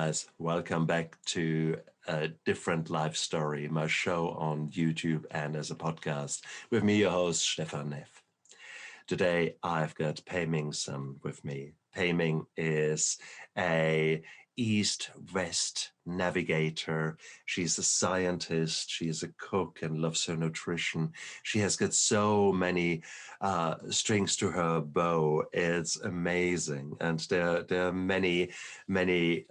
guys. Welcome back to A Different Life Story, my show on YouTube and as a podcast with me, your host, Stefan Neff. Today, I've got Pei-Ming Sun with me. Pei-Ming is a East-West navigator. She's a scientist. She's a cook and loves her nutrition. She has got so many strings to her bow. It's amazing. And there are many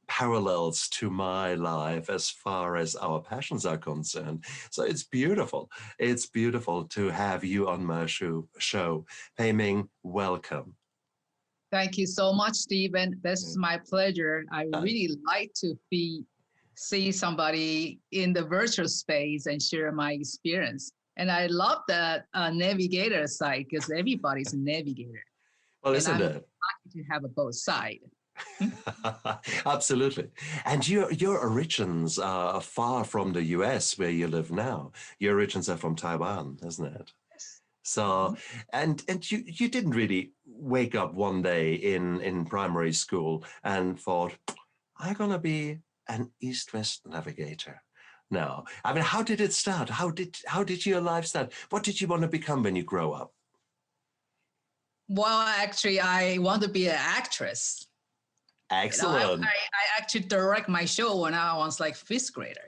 parallels to my life as far as our passions are concerned. So it's beautiful. It's beautiful to have you on my show. Pei-Ming, welcome. Thank you so much, Stephen. This is my pleasure. I really like to see somebody in the virtual space and share my experience. And I love that navigator side because everybody's a navigator. Well, isn't and I'm it? lucky to have a both side. Absolutely. And your origins are far from the US where you live now. Your origins are from Taiwan, isn't it? So, and you didn't really wake up one day in primary school and thought, I'm going to be an East-West navigator. No. I mean, how did it start? How did your life start? What did you want to become when you grow up? Well, actually, I want to be an actress. Excellent. I actually direct my show when I was like fifth grader.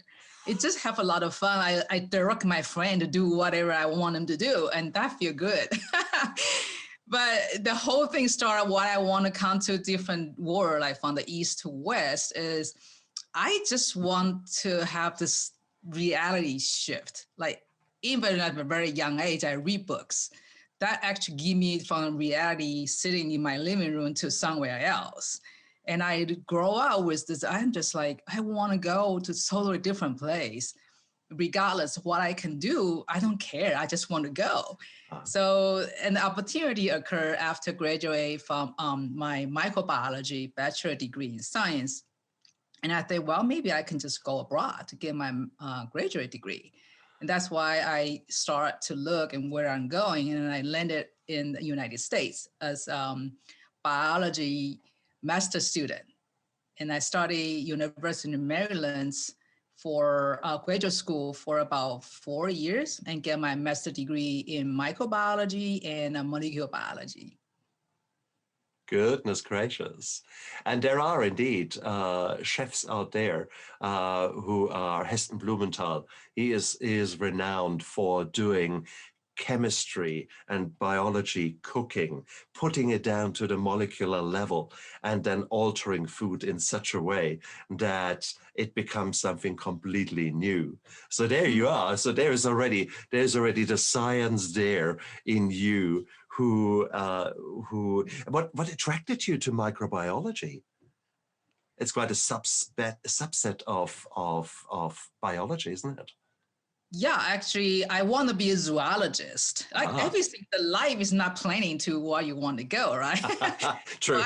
It just have a lot of fun. I direct my friend to do whatever I want him to do, and that feel good. But the whole thing started why I want to come to a different world, like from the East to West, is I just want to have this reality shift. Like even at a very young age, I read books. That actually give me from reality sitting in my living room to somewhere else. And I grow up with this, I'm just like, I want to go to a totally different place. Regardless of what I can do, I don't care. I just want to go. So an opportunity occurred after graduating from my microbiology bachelor degree in science. And I think, well, maybe I can just go abroad to get my graduate degree. And that's why I start to look and where I'm going. And I landed in the United States as biology master student. And I studied University of Maryland for graduate school for about 4 years and get my master degree in microbiology and molecular biology. Goodness gracious. And there are indeed chefs out there who are Heston Blumenthal. He is renowned for doing chemistry and biology, cooking, putting it down to the molecular level and then altering food in such a way that it becomes something completely new. So there you are. So there's already the science there in you. What attracted you to microbiology? It's quite a subset of biology, isn't it? Yeah, actually, I want to be a zoologist. Like everything, the life is not planning to where you want to go, right? True.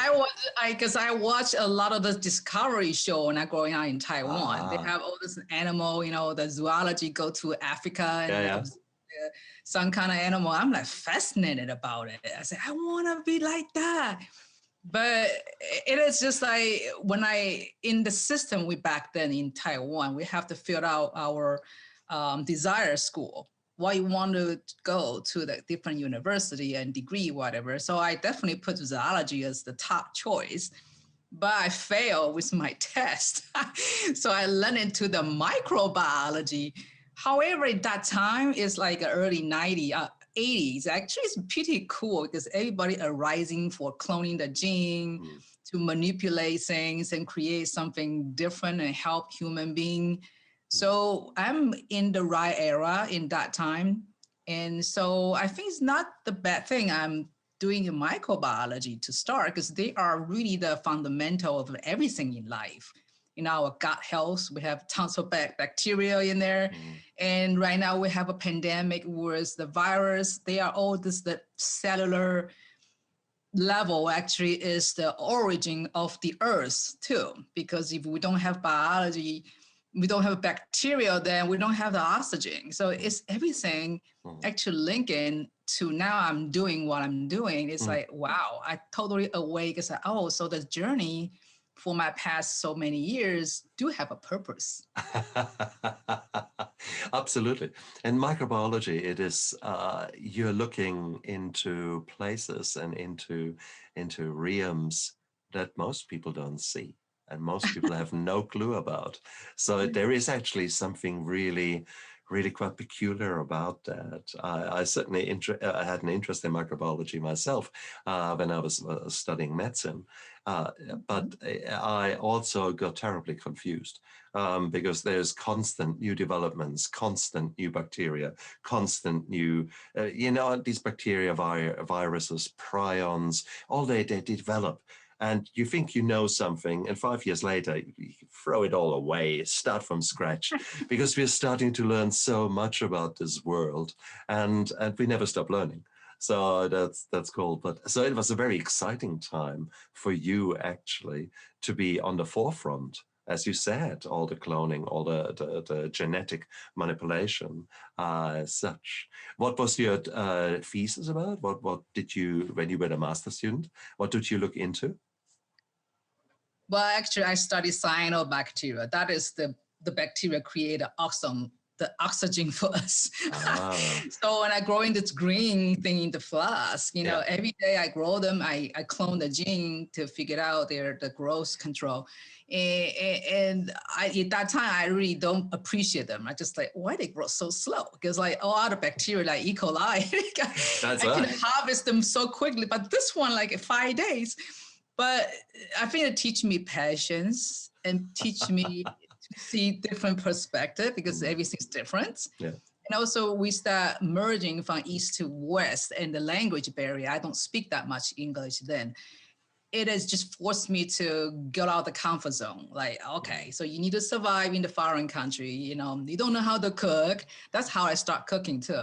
Because I watch a lot of the Discovery show when I'm growing up in Taiwan. They have all this animal, the zoology go to Africa and some kind of animal. I'm like fascinated about it. I said, I want to be like that. But it is just like when in the system we back then in Taiwan, we have to fill out our desire school, why you want to go to the different university and degree, whatever. So I definitely put zoology as the top choice, but I failed with my test. So I learned into the microbiology. However, at that time, it's like early 80s. Actually, it's pretty cool because everybody are rising for cloning the gene to manipulate things and create something different and help human beings. So I'm in the right era in that time. And so I think it's not the bad thing I'm doing in microbiology to start because they are really the fundamental of everything in life. In our gut health, we have tons of bacteria in there. And right now we have a pandemic with the virus. They are all the cellular level actually is the origin of the earth too. Because if we don't have biology, we don't have bacteria, then we don't have the oxygen. So it's everything actually linking to now I'm doing what I'm doing. It's like, wow, I totally awake. It's like, oh, so the journey for my past so many years do have a purpose. Absolutely. In microbiology, it is you're looking into places and into realms that most people don't see and most people have no clue about. So there is actually something really, really quite peculiar about that. I certainly had an interest in microbiology myself when I was studying medicine, but I also got terribly confused because there's constant new developments, constant new bacteria, constant new, these bacteria, viruses, prions, all they develop. And you think you know something, and 5 years later, you throw it all away, start from scratch, because we're starting to learn so much about this world, and we never stop learning. So that's cool. But so it was a very exciting time for you actually to be on the forefront, as you said, all the cloning, all the genetic manipulation as such. What was your thesis about? What did you, when you were a master student, what did you look into? Well, actually, I studied cyanobacteria. That is the bacteria create the oxygen for us. So when I grow in this green thing in the flask, every day I grow them, I clone the gene to figure out the growth control. And at that time, I really don't appreciate them. I just like, why they grow so slow? Because like all other bacteria like E. coli, I can harvest them so quickly. But this one, like 5 days. But I think it teach me patience and teach me to see different perspective because everything's different. Yeah. And also we start merging from east to west and the language barrier. I don't speak that much English then. It has just forced me to get out of the comfort zone. Like, okay, so you need to survive in the foreign country. You don't know how to cook. That's how I start cooking too.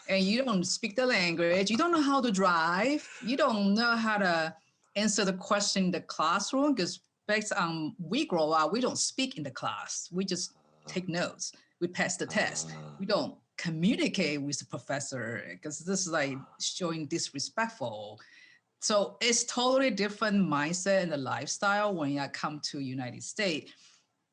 And you don't speak the language. You don't know how to drive. You don't know how to answer the question in the classroom because based on we grow up, we don't speak in the class. We just take notes. We pass the test. We don't communicate with the professor because this is like showing disrespectful. So it's totally different mindset and the lifestyle when I come to United States.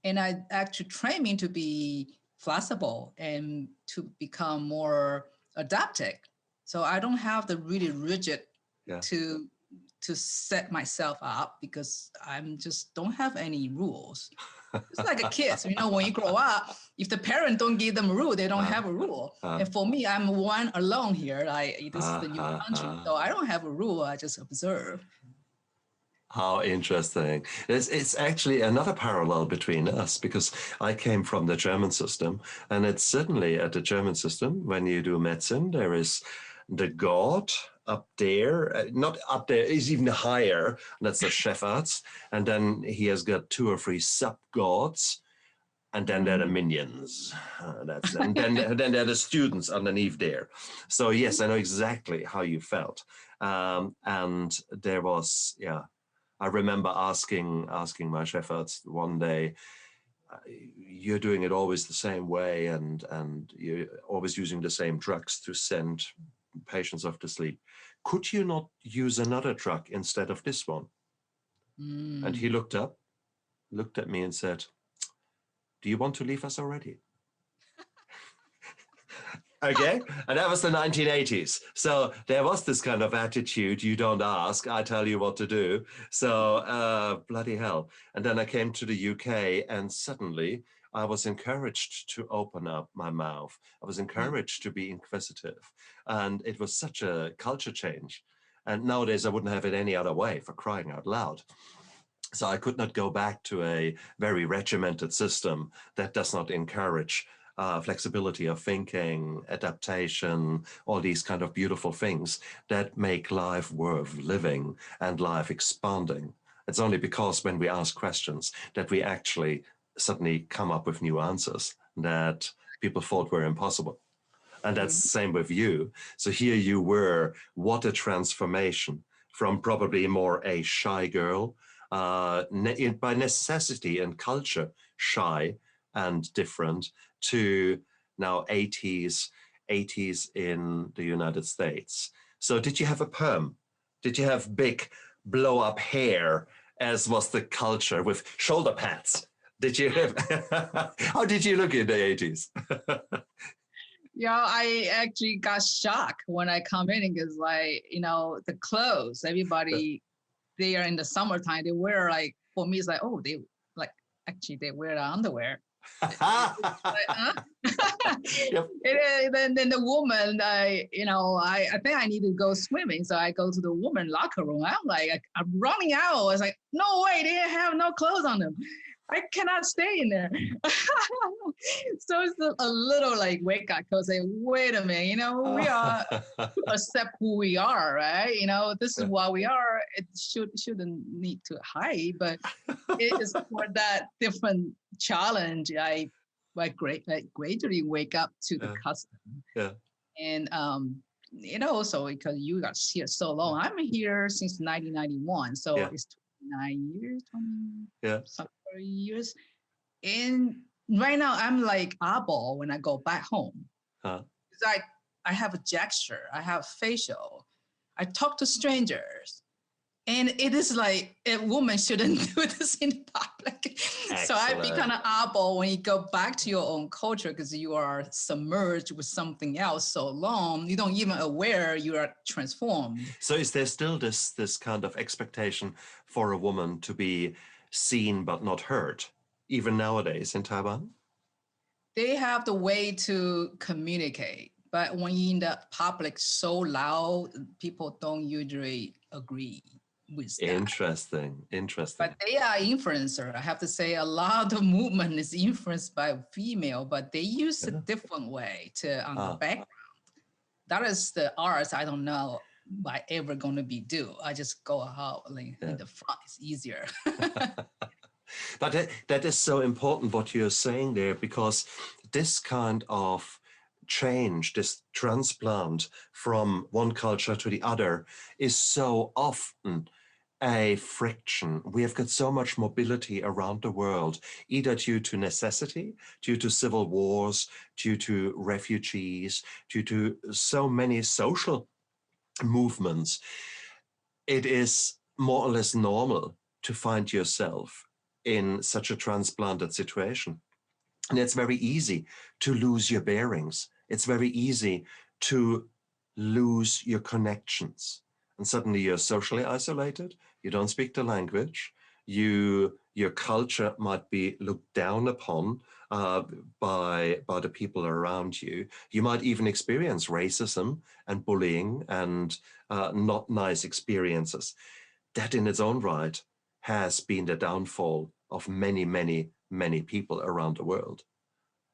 And I actually train me to be flexible and to become more adaptive. So I don't have the really rigid to set myself up because I'm just don't have any rules. It's like a kid. When you grow up, if the parent don't give them a rule, they don't have a rule. And for me, I'm one alone here. This is the new country. So I don't have a rule. I just observe. How interesting. It's actually another parallel between us because I came from the German system, and it's certainly at the German system, when you do medicine, there is the God up there, not up there, is even higher, that's the Chefarzt, and then he has got 2 or 3 sub-gods, and then there are the minions. And then there are the students underneath there. So yes, I know exactly how you felt. And there was, I remember asking my Chefarzt one day, you're doing it always the same way, and you're always using the same drugs to send patients off to sleep. Could you not use another drug instead of this one? And he looked at me and said, do you want to leave us already? Okay, and that was the 1980s. So there was this kind of attitude, you don't ask, I tell you what to do. So bloody hell. And then I came to the UK and suddenly I was encouraged to open up my mouth. I was encouraged to be inquisitive. And it was such a culture change. And nowadays I wouldn't have it any other way, for crying out loud. So I could not go back to a very regimented system that does not encourage flexibility of thinking, adaptation, all these kind of beautiful things that make life worth living and life expanding. It's only because when we ask questions that we actually suddenly come up with new answers that people thought were impossible. And that's the same with you. So here you were, what a transformation from probably more a shy girl, by necessity and culture, shy and different, to now 80s in the United States. So did you have a perm? Did you have big blow up hair as was the culture with shoulder pads. Did you have, how did you look in the 80s? Yeah, I actually got shocked when I come in because, like, the clothes, everybody there in the summertime, they wear like, for me, it's like, oh, they like, actually, they wear the underwear. Like, huh? Yep. Then the woman, I think I need to go swimming. So I go to the woman locker room. I'm like, I'm running out. I was like, no way, they have no clothes on them. I cannot stay in there. So it's a little like wake up because say, wait a minute, we are accept who we are, right? This is what we are. It shouldn't need to hide, but it is for that different challenge. I gradually wake up to the custom. Yeah. And also because you got here so long. I'm here since 1991, so it's 29 years, 20 some years. And right now I'm like eyeball when I go back home. Because I have a gesture, I have facial, I talk to strangers. And it is like a woman shouldn't do this in public. Excellent. So I become an eyeball when you go back to your own culture because you are submerged with something else so long, you don't even aware you are transformed. So is there still this kind of expectation for a woman to be seen but not heard, even nowadays in Taiwan? They have the way to communicate, but when you're in the public so loud, people don't usually agree. Interesting. But they are influencer. I have to say a lot of movement is influenced by female, but they use a different way on the background. That is the arts I don't know I ever going to be do. I just go out in the front. It's easier. But that is so important what you're saying there, because this kind of change, this transplant from one culture to the other is so often a friction. We have got so much mobility around the world, either due to necessity, due to civil wars, due to refugees, due to so many social movements. It is more or less normal to find yourself in such a transplanted situation. And it's very easy to lose your bearings. It's very easy to lose your connections. And suddenly you're socially isolated. You don't speak the language. Your culture might be looked down upon by the people around you. You might even experience racism and bullying and not nice experiences. That in its own right has been the downfall of many, many, many people around the world.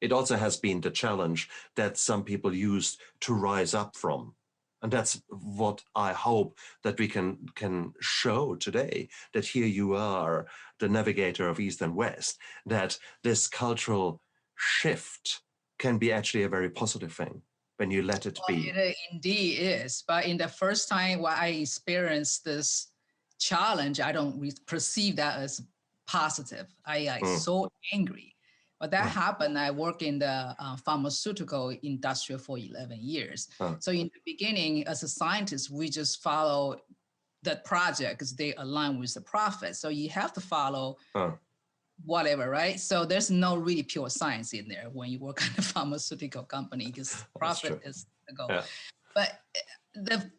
It also has been the challenge that some people used to rise up from. And that's what I hope that we can show today, that here you are, the navigator of East and West, that this cultural shift can be actually a very positive thing when you let it be. It indeed is. But in the first time when I experienced this challenge, I don't perceive that as positive. I so angry. But that happened. I work in the pharmaceutical industry for 11 years. So in the beginning, as a scientist, we just follow that project because they align with the profit. So you have to follow whatever, right? So there's no really pure science in there when you work in a pharmaceutical company because profit is the goal. Yeah. But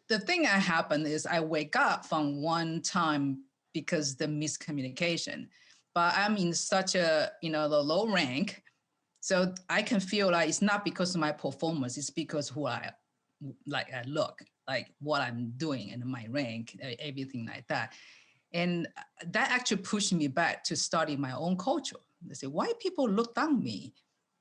the thing that happened is I wake up from one time because the miscommunication. But I'm in such a, the low rank. So I can feel like it's not because of my performance, it's because who I look, like what I'm doing and my rank, everything like that. And that actually pushed me back to study my own culture. They say, why people look down on me?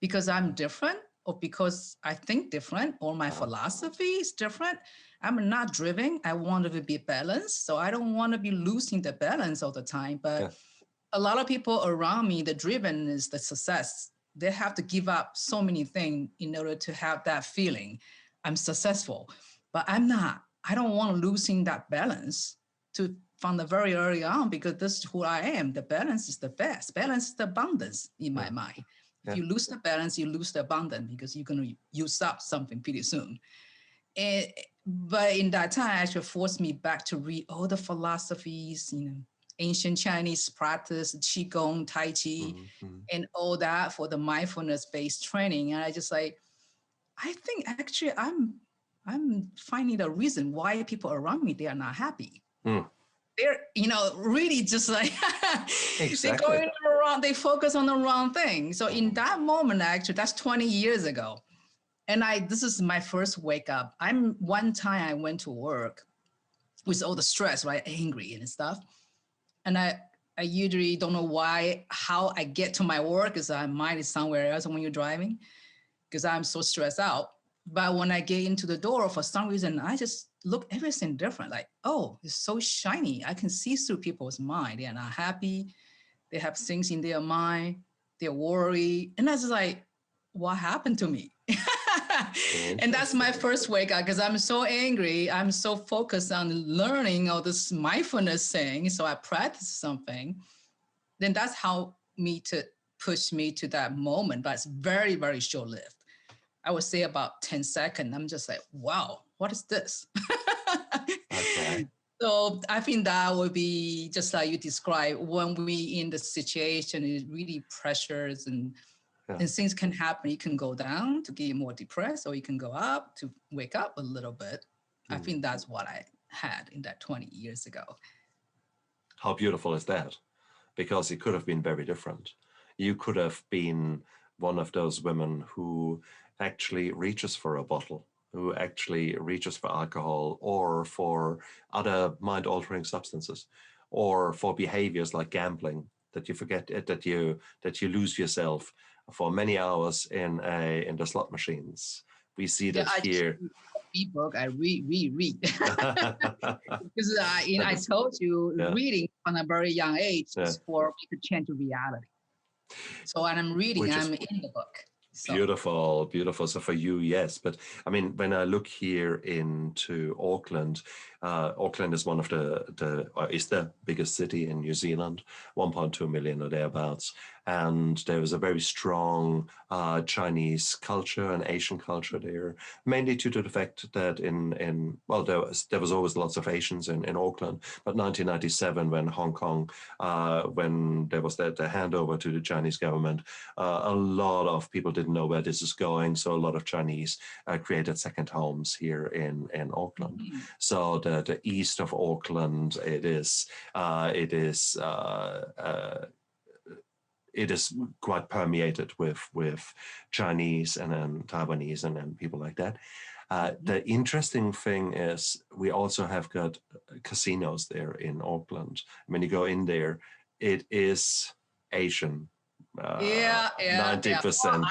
Because I'm different or because I think different or my philosophy is different. I'm not driven. I want to be balanced. So I don't want to be losing the balance all the time. But a lot of people around me, the driven is the success. They have to give up so many things in order to have that feeling. I'm successful, but I'm not. I don't want losing that balance from the very early on because this is who I am. The balance is the best. Balance is the abundance in my mind. If you lose the balance, you lose the abundance because you're going to use up something pretty soon. But in that time, actually forced me back to read all the philosophies, ancient Chinese practice, Qigong, Tai Chi, Mm-hmm. and all that for the mindfulness-based training. And I just like, I think actually I'm finding the reason why people around me, they are not happy. They're, really just like they're Exactly. going around, they focus on the wrong thing. So in that moment, actually, that's 20 years ago. And this is my first wake up. One time I went to work with all the stress, right? Angry and stuff. And I usually don't know how I get to my work because my mind is somewhere else when you're driving because I'm so stressed out. But when I get into the door, for some reason, I just look everything different. Like, oh, it's so shiny. I can see through people's mind. They're not happy. They have things in their mind. They're worried. And I was like, what happened to me? And that's my first wake up because I'm so angry. I'm so focused on learning all this mindfulness thing. So I practice something. Then that's how push me to that moment. But it's very, very short lived. I would say about 10 seconds. I'm just like, wow, what is this? Okay. So I think that would be just like you described when we in the situation is really pressures and things can happen. You can go down to get more depressed or you can go up to wake up a little bit. I think that's what I had in that 20 years ago. How beautiful is that? Because it could have been very different. You could have been one of those women who actually reaches for a bottle, who actually reaches for alcohol or for other mind-altering substances, or for behaviors like gambling, that you forget that you lose yourself for many hours in the slot machines. We see that here. Ebook I read because I told you reading from a very young age is for me to change reality. So when I'm reading, I'm in the book. So. Beautiful. So for you, yes. But I mean, when I look here into Auckland, Auckland is one of is the biggest city in New Zealand, 1.2 million or thereabouts. And there is a very strong Chinese culture and Asian culture there, mainly due to the fact that there was always lots of Asians in Auckland. But 1997, when Hong Kong, when there was the handover to the Chinese government, a lot of people didn't know where this is going. So a lot of Chinese created second homes here in Auckland. Mm-hmm. So the east of Auckland, it is quite permeated with Chinese and then Taiwanese and then people like that. The interesting thing is we also have got casinos there in Auckland. When you go in there, it is Asian. 90%. Well,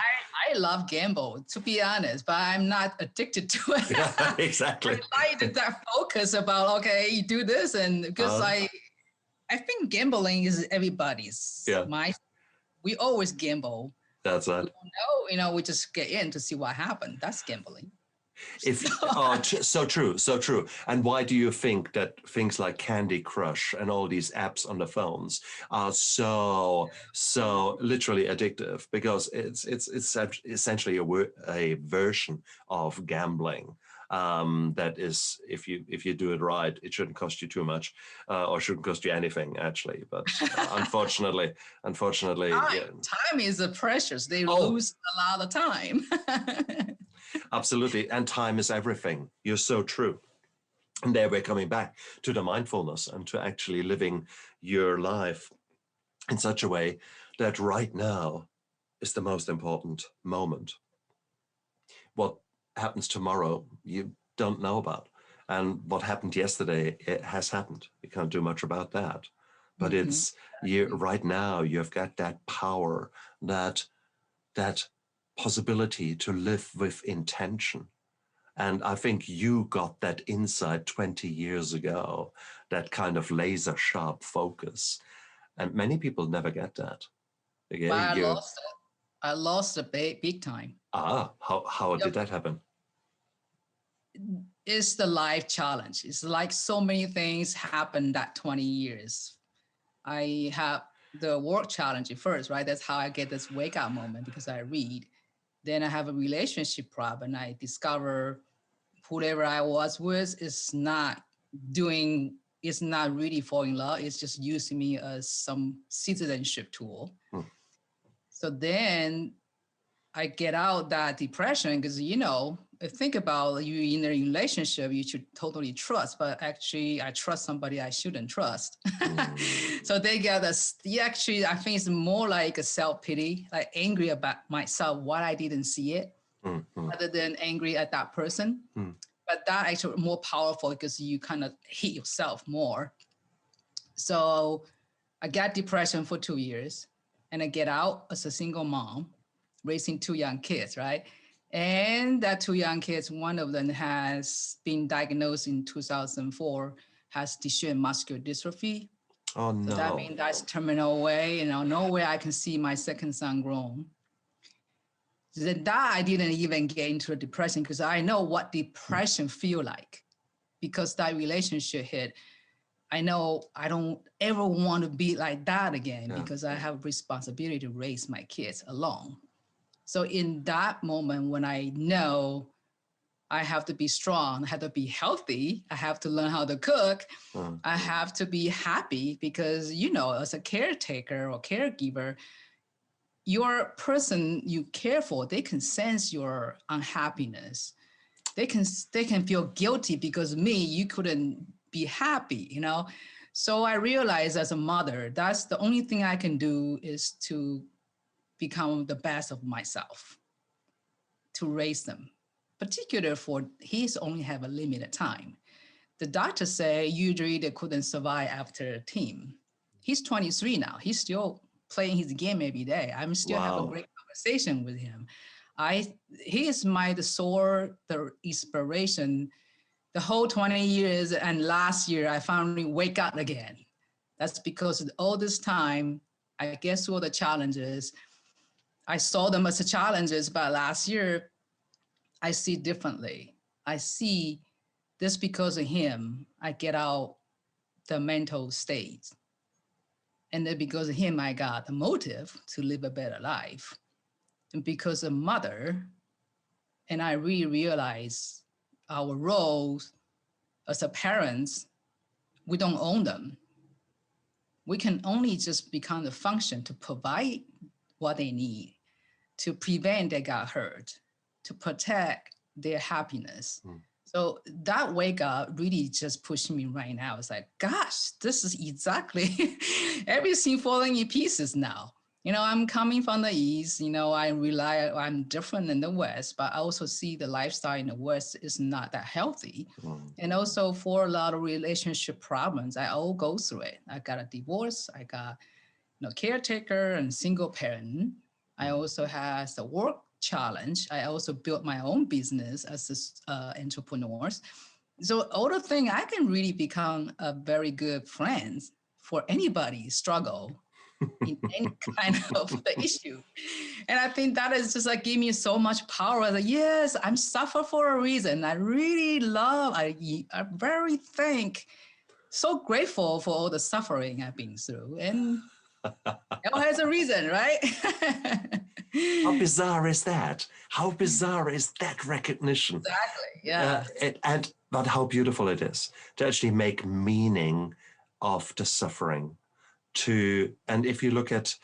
I love gamble, to be honest, but I'm not addicted to it. Yeah, exactly. I like that focus about, okay, you do this. And because I think gambling is everybody's. Yeah. We always gamble. That's right. We don't know, we just get in to see what happened. That's gambling. So true. And why do you think that things like Candy Crush and all these apps on the phones are so literally addictive? Because it's essentially a version of gambling. That is, if you do it right, it shouldn't cost you too much, or shouldn't cost you anything actually. But unfortunately, time is precious. They lose a lot of time. Absolutely, and time is everything. You're so true. And there we're coming back to the mindfulness and to actually living your life in such a way that right now is the most important moment. What happens tomorrow, you don't know about. And what happened yesterday, it has happened. You can't do much about that. But it's right now, you've got that power, that possibility to live with intention. And I think you got that insight 20 years ago, that kind of laser sharp focus. And many people never get that. Okay, but I lost it big time. How did that happen? It's the life challenge. It's like so many things happened that 20 years. I have the work challenge first, right? That's how I get this wake up moment because I read. Then I have a relationship problem. I discover whoever I was with is not doing it's not really falling in love. It's just using me as some citizenship tool. So then I get out that depression because, think about you in a relationship, you should totally trust, but actually I trust somebody I shouldn't trust. So they get actually, I think it's more like a self-pity, like angry about myself, why I didn't see it, rather than angry at that person. But that actually more powerful because you kind of hate yourself more. So I got depression for 2 years and I get out as a single mom, raising 2 young kids, right? And that 2 young kids, one of them has been diagnosed in 2004, has Duchenne muscular dystrophy. Oh, no. So that means that's terminal way, no way I can see my second son grown. So that I didn't even get into a depression because I know what depression feel like because that relationship hit. I know I don't ever want to be like that again because I have responsibility to raise my kids alone. So in that moment when I know I have to be strong, I have to be healthy, I have to learn how to cook, I have to be happy because, as a caretaker or caregiver, your person you care for, they can sense your unhappiness. They can feel guilty because you couldn't be happy, So I realized as a mother, that's the only thing I can do is to become the best of myself, to raise them, particularly for he's only have a limited time. The doctors say usually they couldn't survive after a team. He's 23 now. He's still playing his game every day. I'm still have a great conversation with him. He is the inspiration. The whole 20 years and last year, I finally wake up again. That's because all this time, I guess all the challenges, I saw them as challenges, but last year, I see differently. I see this because of him, I get out the mental state. And then because of him, I got the motive to live a better life. And because of mother, and I really realize our roles as a parents, we don't own them. We can only just become the function to provide what they need, to prevent they got hurt, to protect their happiness. So that wake up really just pushed me right now. It's like, gosh, this is exactly everything falling in pieces now. I'm coming from the East, I'm different in the West, but I also see the lifestyle in the West is not that healthy. And also for a lot of relationship problems, I all go through it. I got a divorce, I got caretaker and single parent. I also has the work challenge. I also built my own business as entrepreneurs. So all the thing, I can really become a very good friend for anybody struggle in any kind of the issue. And I think that is just like give me so much power. Like, yes, I'm suffer for a reason. I really love, I very so grateful for all the suffering I've been through. And it all has a reason, right? How bizarre is that? How bizarre is that recognition? Exactly, yeah. But how beautiful it is to actually make meaning of the suffering. And if you look at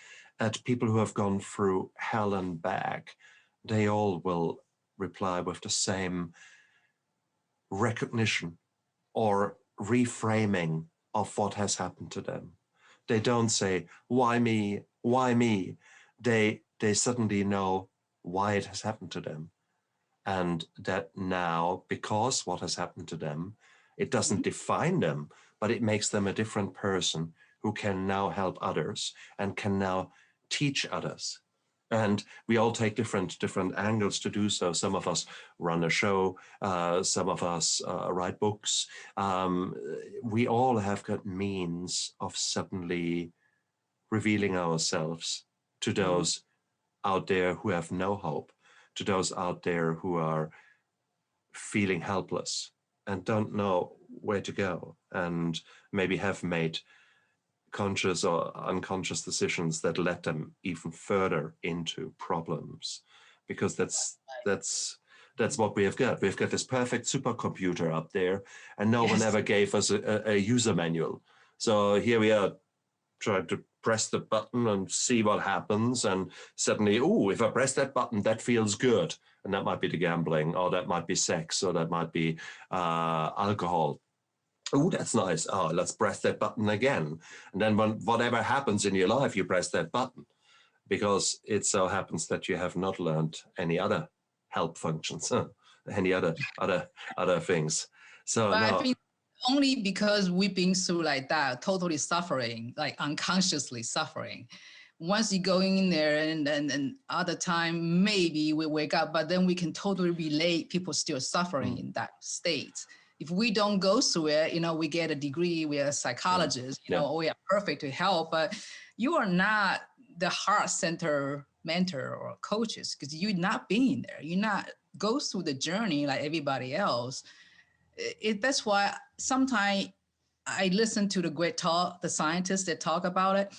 people who have gone through hell and back, they all will reply with the same recognition or reframing of what has happened to them. They don't say, why me? Why me? They suddenly know why it has happened to them. And that now, because what has happened to them, it doesn't define them, but it makes them a different person who can now help others and can now teach others. And we all take different angles to do so. Some of us run a show, some of us write books. We all have got means of suddenly revealing ourselves to those out there who have no hope, to those out there who are feeling helpless and don't know where to go, and maybe have made conscious or unconscious decisions that led them even further into problems, because that's That's what we have got. We've got this perfect supercomputer up there, and no one Yes. ever gave us a user manual. So here we are trying to press the button and see what happens. And suddenly, oh, if I press that button, that feels good. And that might be the gambling, or that might be sex, or that might be alcohol. Oh, that's nice. Oh, let's press that button again. And then when whatever happens in your life, you press that button, because it so happens that you have not learned any other help functions, any other things. So But I no. think only because we've been through like that, totally suffering, like unconsciously suffering. Once you go in there and other time, maybe we wake up, but then we can totally relate people still suffering in that state. If we don't go through it, we get a degree, we are psychologists, we are perfect to help, but you are not the heart center mentor or coaches because you're not being there. You're not go through the journey like everybody else. That's why sometimes I listen to the great talk, the scientists that talk about it.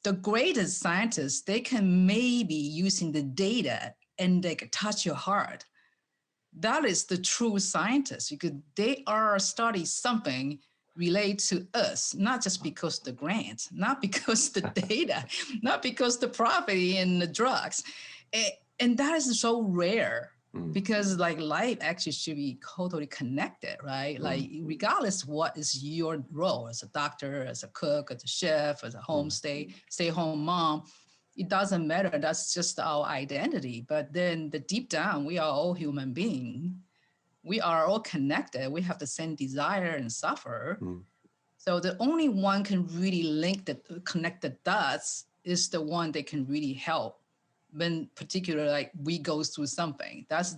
The greatest scientists, they can maybe using the data and they can touch your heart. That is the true scientists because they are studying something relate to us, not just because the grants, not because the data, not because the profit and the drugs. And that is so rare. Because like life actually should be totally connected, right? Like regardless what is your role as a doctor, as a cook, as a chef, as a stay-home mom, it doesn't matter. That's just our identity. But then the deep down, we are all human beings. We are all connected. We have the same desire and suffer. So the only one can really connect the dots is the one that can really help. When particularly like we go through something, that's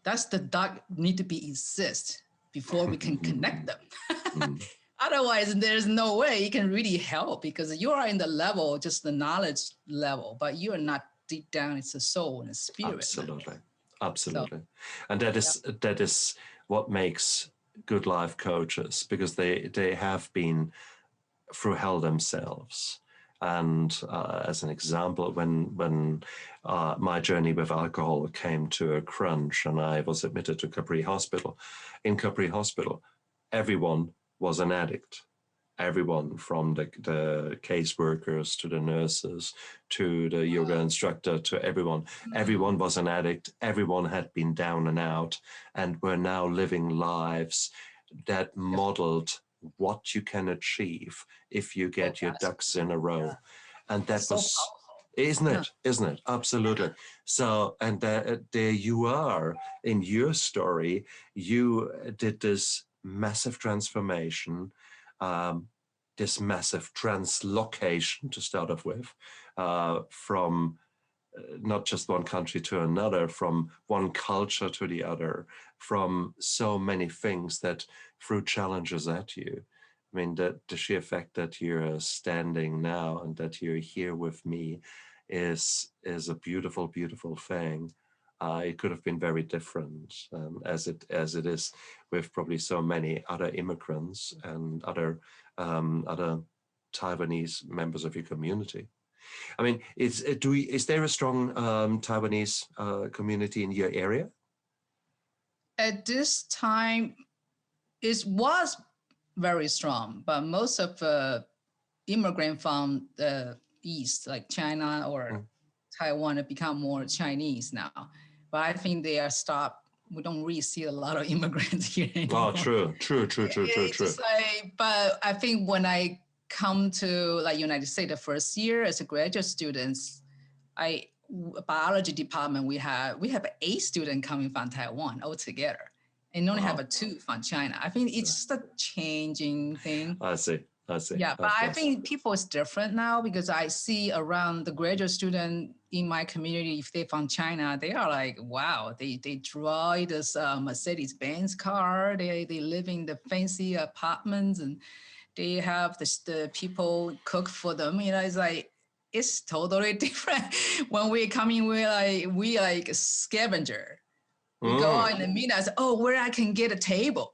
the dot need to be exist before we can connect them. Otherwise, there's no way you can really help because you are in the level, just the knowledge level, but you are not deep down. It's the soul and the spirit. Absolutely. And that is what makes good life coaches, because they have been through hell themselves. And as an example, when my journey with alcohol came to a crunch and I was admitted to Capri Hospital, in Capri Hospital, everyone was an addict. Everyone from the caseworkers to the nurses to the yoga instructor to everyone was an addict. Everyone had been down and out and were now living lives that modeled what you can achieve if you get your ducks in a row. And that was, isn't it? Absolutely. So, and there you are in your story. You did this massive transformation, this massive translocation to start off with, from not just one country to another, from one culture to the other, from so many things that threw challenges at you. I mean, the sheer fact that you're standing now and that you're here with me is a beautiful, beautiful thing. It could have been very different, as it is with probably so many other immigrants and other Taiwanese members of your community. I mean, is there a strong Taiwanese community in your area? At this time, it was very strong, but most of the immigrant from the East, like China or Taiwan, have become more Chinese now. But I think they are stopped. We don't really see a lot of immigrants here anymore. Oh, true. But I think when I come to like United States the first year as a graduate student, biology department, we have 8 students coming from Taiwan altogether, and only have 2 from China. I think it's just a changing thing. I see. Yeah, but I think people is different now because I see around the graduate student in my community, if they're from China, they are like, wow, they drive this Mercedes-Benz car. They live in the fancy apartments and they have the people cook for them. It's like, it's totally different. When we come in, we like a scavenger. We go out in the meet and say, oh, where I can get a table,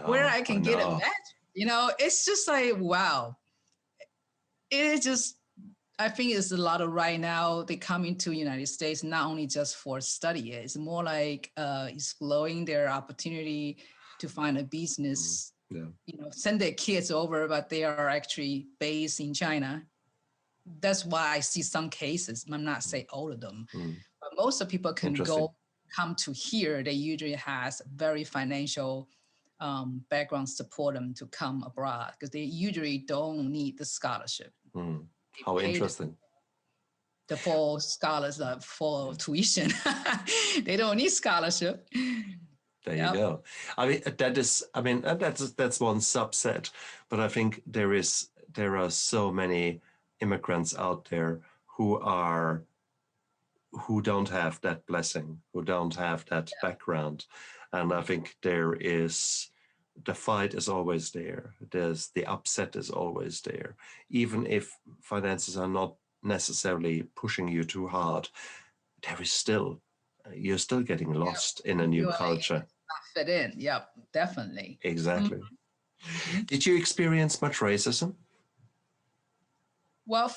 where I can get a match. It's just like, wow. It is just I think it's a lot of right now, they come into United States, not only just for study, it's more like exploring their opportunity to find a business, Yeah. Send their kids over, but they are actually based in China. That's why I see some cases. I'm not saying all of them, but most of people can come to here. They usually has very financial background support them to come abroad because they usually don't need the scholarship. How interesting. The full scholars for tuition. They don't need scholarship. There you go. I mean, that's one subset, but I think there are so many immigrants out there who don't have that blessing, who don't have that background. And I think the fight is always there. The upset is always there. Even if finances are not necessarily pushing you too hard, you're still getting lost in a new culture. Not fit in. Yep, definitely. Exactly. Did you experience much racism? Well,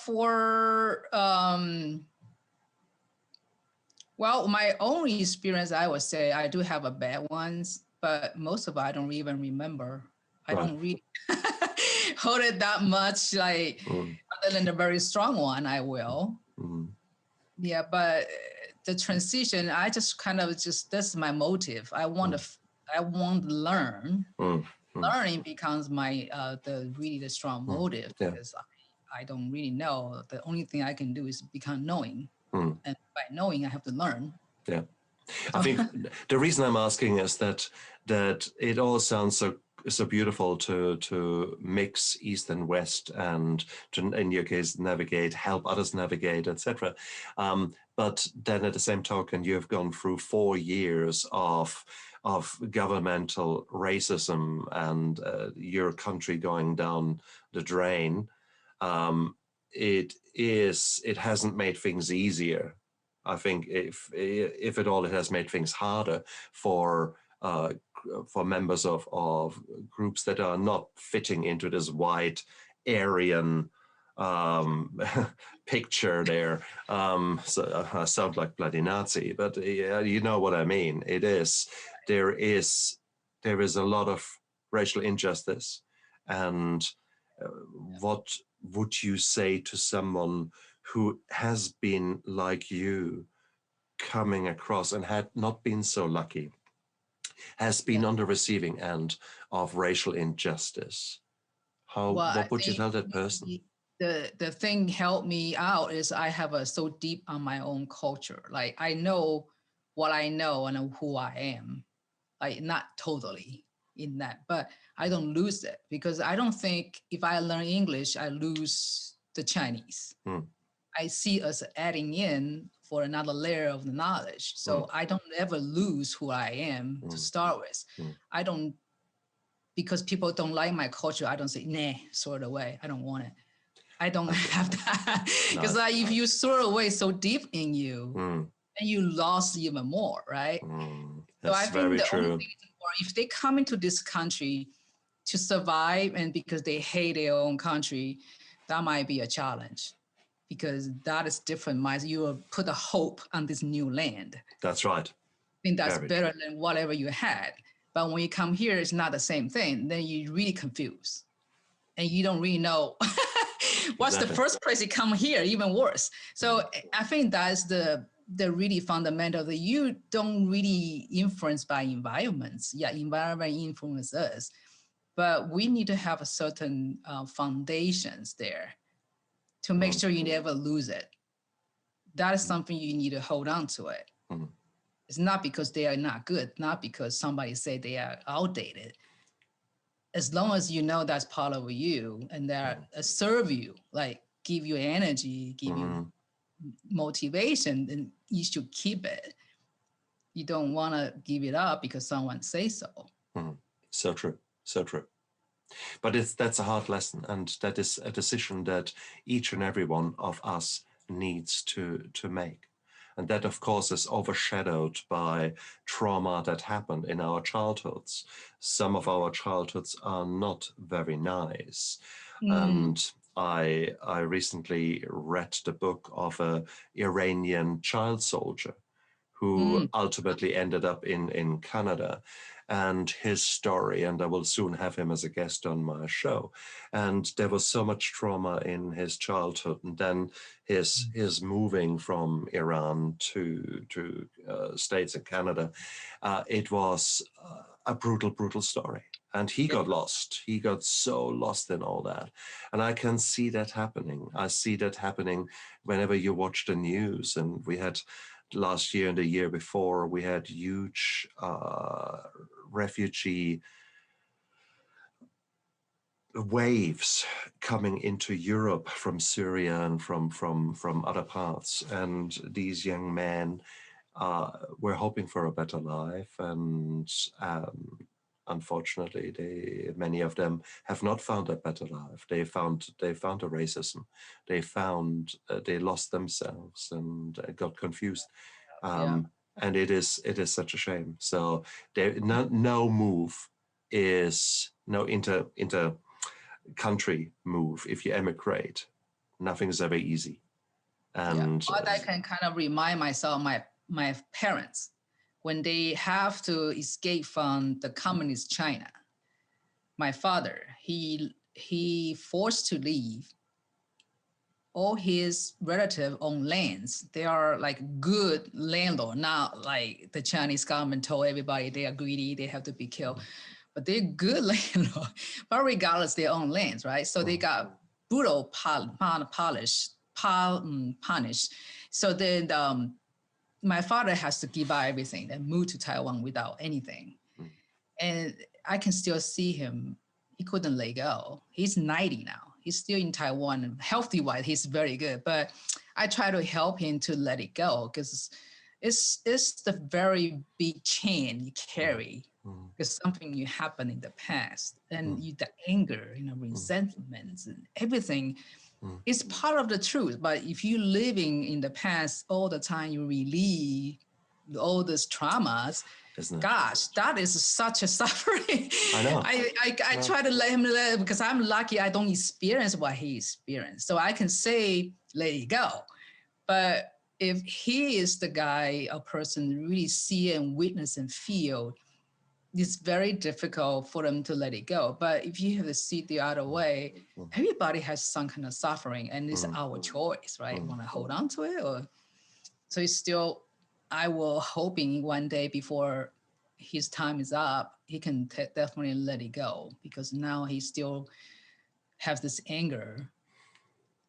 my own experience, I would say I do have a bad ones, but most of it I don't even remember. I don't really hold it that much, like other than the very strong one, I will. Yeah, but the transition, I just kind of that's my motive. I want to learn. Learning becomes my the strong motive because I don't really know. The only thing I can do is become knowing. And by knowing, I have to learn. Yeah. I think the reason I'm asking is that it all sounds so beautiful to mix East and West and to, in your case, help others navigate, etc. But then at the same token, you've gone through 4 years of governmental racism and your country going down the drain. It hasn't made things easier. I think if at all, it has made things harder for members of groups that are not fitting into this white Aryan picture there. So I sound like bloody Nazi, but you know what I mean. There is a lot of racial injustice, and what would you say to someone who has been like you, coming across and had not been so lucky, has been on the receiving end of racial injustice? What would you tell that person? The thing helped me out is I have so deep on my own culture. Like I know what I know and who I am. Like not totally in that, but I don't lose it because I don't think if I learn English, I lose the Chinese. I see us adding in for another layer of the knowledge. So I don't ever lose who I am to start with. I don't, because people don't like my culture, I don't say, nah, throw it away. I don't want it. I don't have that. Because if you throw it away so deep in you, and you lost even more, right? So I think the only thing is, if they come into this country to survive and because they hate their own country, that might be a challenge because that is different. You will put a hope on this new land. That's right. I think that's better than whatever you had. But when you come here, it's not the same thing. Then you're really confused and you don't really know what's the first place you come here, even worse. So I think that's the really fundamental that you don't really influence by environments. Yeah, environment influences us, but we need to have a certain foundations there to make sure you never lose it. That is something you need to hold on to it. It's not because they are not good, not because somebody say they are outdated. As long as you know that's part of you and that serve you, like give you energy, give you motivation, then you should keep it. You don't want to give it up because someone says so. So true, so true. But that's a hard lesson, and that is a decision that each and every one of us needs to make. And that, of course, is overshadowed by trauma that happened in our childhoods. Some of our childhoods are not very nice. And I recently read the book of a Iranian child soldier who Mm, ultimately ended up in Canada, and his story, and I will soon have him as a guest on my show. And there was so much trauma in his childhood, and then his moving from Iran to States and Canada. It was a brutal story. And he yeah, got lost. He got so lost in all that. And I can see that happening. I see that happening whenever you watch the news. And we had last year and the year before, we had huge refugee waves coming into Europe from Syria and from other parts. And these young men were hoping for a better life, and unfortunately, many of them have not found a better life. They found a racism. They lost themselves and got confused. yeah, And it is such a shame. So no move is no inter country move. If you emigrate, nothing is ever easy. yeah. And But I can kind of remind myself, my parents, when they have to escape from the communist China, my father, he forced to leave all his relative own lands. They are like good landlord, not like the Chinese government told everybody they are greedy, they have to be killed. But they're good landlord, but regardless, they own lands, right? So they got brutal punished. So then my father has to give up everything and move to Taiwan without anything. And I can still see him. He couldn't let go. He's 90 now. He's still in Taiwan. Healthy wise, he's very good. But I try to help him to let it go because it's the very big chain you carry. Because something you happened in the past, and you the anger, resentments and everything is part of the truth. But if you living in the past all the time, you relieve all these traumas. isn't it? Gosh, that is such a suffering. I know. I try to let him live because I'm lucky I don't experience what he experienced. So I can say, let it go. But if he is the guy, a person really see and witness and feel, it's very difficult for them to let it go. But if you have to see it the other way, everybody has some kind of suffering, and it's our choice, right? Want to hold on to it, or so it's still. I will hoping one day before his time is up, he can definitely let it go because now he still has this anger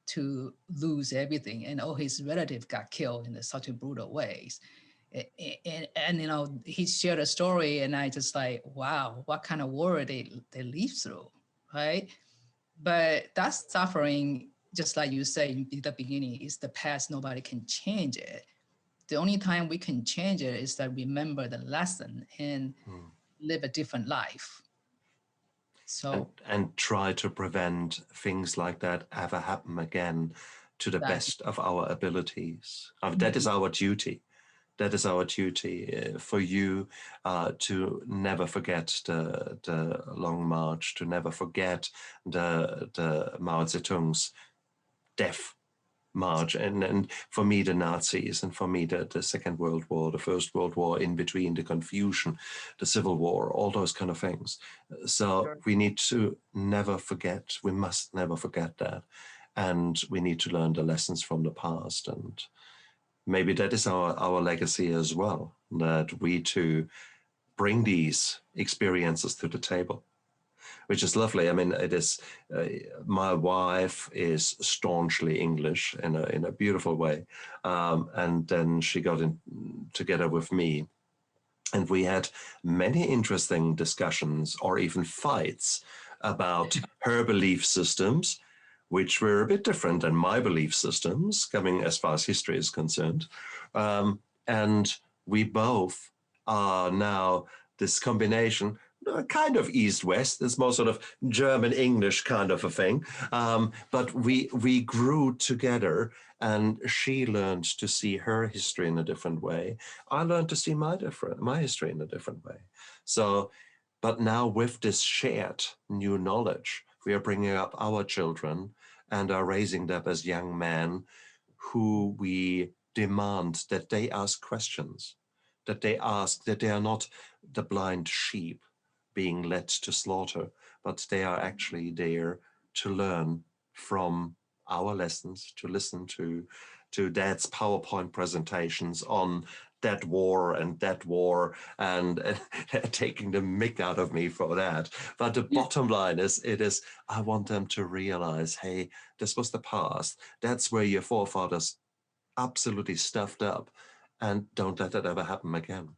to lose everything, and all his relatives got killed in such a brutal ways. And he shared a story, and I just like, wow, what kind of war they live through, right? But that's suffering, just like you say in the beginning, is the past. Nobody can change it. The only time we can change it is that remember the lesson and live a different life. So and try to prevent things like that ever happen again to the exactly. best of our abilities. That is our duty. That is our duty for you to never forget the Long March, to never forget the Mao Zedong's death march, and for me the Nazis, and for me the Second World War, the First World War, in between, the confusion, the Civil War, all those kind of things. So we need to never forget. We must never forget that, and we need to learn the lessons from the past. And maybe that is our legacy as well, that we too bring these experiences to the table, which is lovely. I mean, it is. My wife is staunchly English in a beautiful way, and then she got in together with me, and we had many interesting discussions or even fights about her belief systems, which were a bit different than my belief systems, coming as far as history is concerned, and we both are now this combination, kind of East-West. It's more sort of German-English kind of a thing. But we grew together, and she learned to see her history in a different way. I learned to see my history in a different way. So, but now with this shared new knowledge, we are bringing up our children and are raising them as young men who we demand that they ask questions, that they are not the blind sheep being led to slaughter, but they are actually there to learn from our lessons, to listen to Dad's PowerPoint presentations on that war and that war, and taking the mick out of me for that. But the bottom line is, I want them to realize, hey, this was the past. That's where your forefathers absolutely stuffed up, and don't let that ever happen again.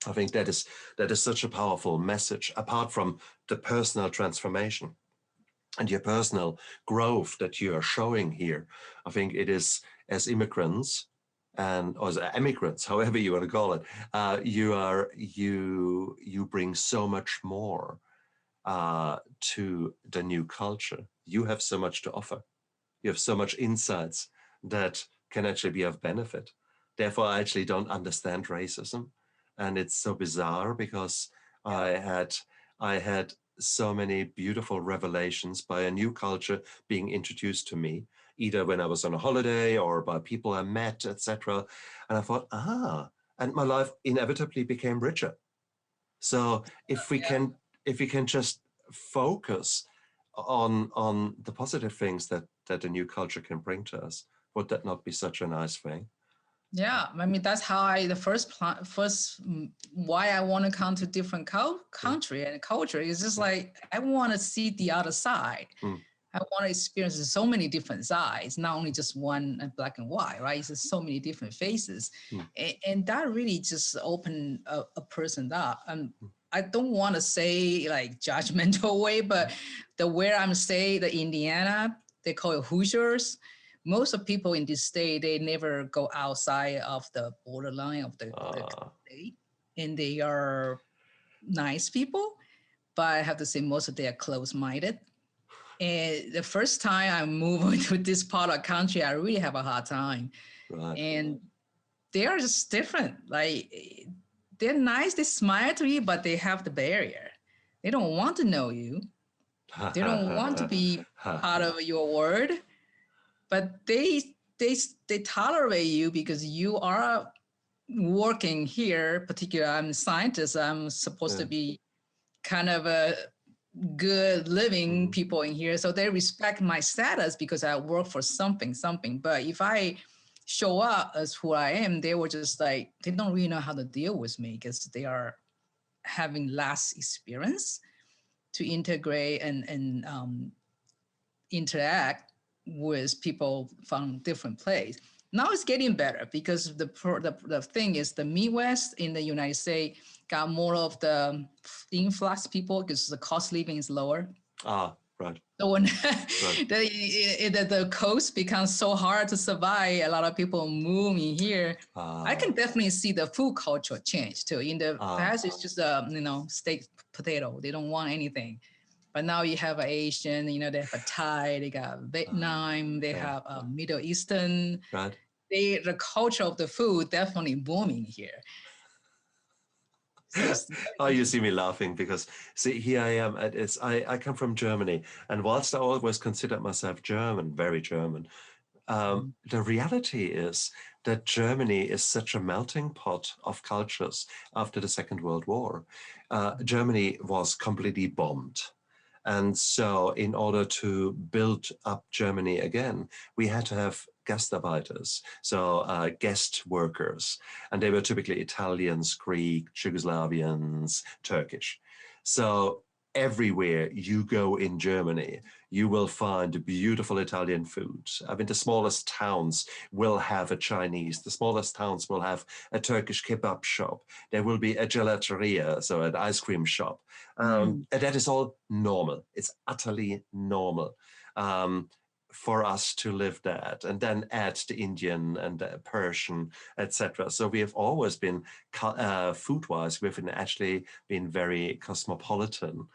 I think that is such a powerful message, apart from the personal transformation and your personal growth that you are showing here. I think it is, as immigrants, or as emigrants, however you want to call it, you bring so much more to the new culture. You have so much to offer. You have so much insights that can actually be of benefit. Therefore, I actually don't understand racism. And it's so bizarre because I had so many beautiful revelations by a new culture being introduced to me, either when I was on a holiday or by people I met, etc. And I thought, and my life inevitably became richer. So if we can just focus on the positive things that a new culture can bring to us, would that not be such a nice thing? Yeah, I mean, that's how the first why I want to come to different country and culture is just like, I want to see the other side. I want to experience so many different sides, not only just one black and white, right? It's just so many different faces. And that really just opened a person up. I don't want to say like judgmental way, but where I'm staying, the Indiana, they call it Hoosiers. Most of people in this state, they never go outside of the borderline of the state, and they are nice people, but I have to say most of them are close-minded. And the first time I moved into this part of the country, I really have a hard time. Right. And they are just different. Like, they're nice, they smile to you, but they have the barrier. They don't want to know you. They don't want to be part of your world. But they tolerate you because you are working here. Particularly, I'm a scientist. I'm supposed to be kind of a good living people in here. So they respect my status because I work for something. But if I show up as who I am, they were just like, they don't really know how to deal with me because they are having less experience to integrate and interact with people from different places. Now it's getting better because the thing is, the Midwest in the United States got more of the influx people because the cost of living is lower. Right. So when the coast becomes so hard to survive, a lot of people moving here. I can definitely see the food culture change too. In the past, it's just steak, potato. They don't want anything. But now you have Asian, they have a Thai, they got Vietnam, they have Middle Eastern. Right. The culture of the food definitely booming here. So you see me laughing because, see, here I am. I come from Germany, and whilst I always considered myself German, very German, the reality is that Germany is such a melting pot of cultures after the Second World War. Germany was completely bombed. And so in order to build up Germany again, we had to have Gastarbeiters, so guest workers. And they were typically Italians, Greek, Yugoslavians, Turkish. So everywhere you go in Germany, you will find beautiful Italian food. I mean, the smallest towns will have a Chinese. The smallest towns will have a Turkish kebab shop. There will be a gelateria, so an ice cream shop. And that is all normal. It's utterly normal for us to live that, and then add the Indian and the Persian, etc. So we have always been, food-wise, we've actually been very cosmopolitan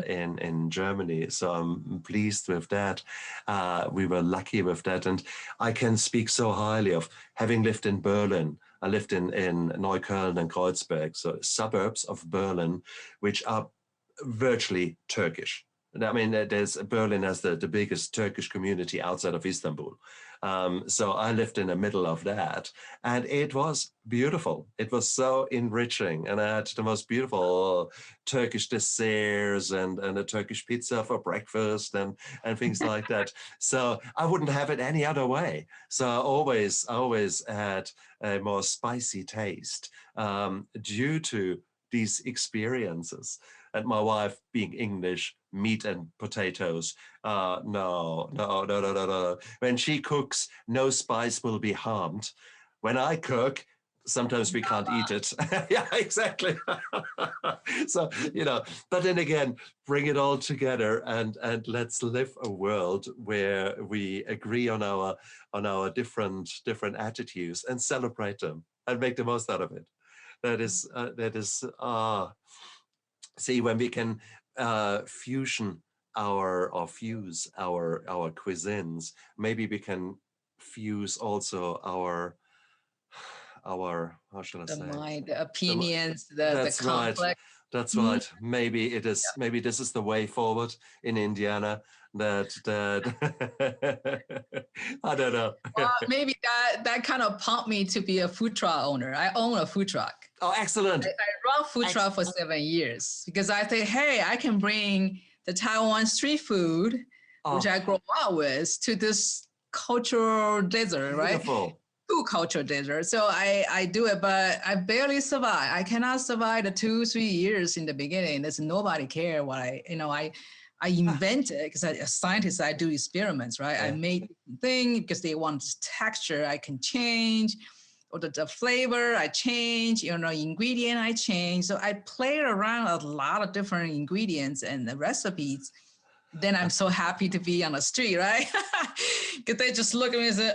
in Germany. So I'm pleased with that. We were lucky with that. And I can speak so highly of having lived in Berlin. I lived in Neukölln and Kreuzberg, so suburbs of Berlin, which are virtually Turkish. I mean, there's Berlin has the biggest Turkish community outside of Istanbul. So I lived in the middle of that, and it was beautiful. It was so enriching, and I had the most beautiful Turkish desserts and a Turkish pizza for breakfast and things like that. So I wouldn't have it any other way. So I always had a more spicy taste due to these experiences. And my wife, being English, meat and potatoes. No. When she cooks, no spice will be harmed. When I cook, sometimes we can't eat it. Yeah, exactly. So, but then again, bring it all together and let's live a world where we agree on our different attitudes and celebrate them and make the most out of it. That is see, when we can fuse our cuisines, maybe we can fuse also our how should I say mind, the the, opinions, the that's right. conflict. That's Mhm. right. Maybe it is. Maybe this is the way forward in Indiana. That I don't know. Well, maybe that kind of pumped me to be a food truck owner. I own a food truck. Oh, excellent. I run food truck for 7 years because I think, hey, I can bring the Taiwan street food, which I grew up with, to this cultural desert, Beautiful. Right? Food culture desert. So I do it, but I barely survive. I cannot survive the 2-3 years in the beginning. There's nobody care what I invented because as a scientist, I do experiments, right? Yeah. I made things because they want texture I can change, or the flavor I change, ingredient I change. So I played around a lot of different ingredients and the recipes. Then I'm so happy to be on the street, right? Because they just look at me and say,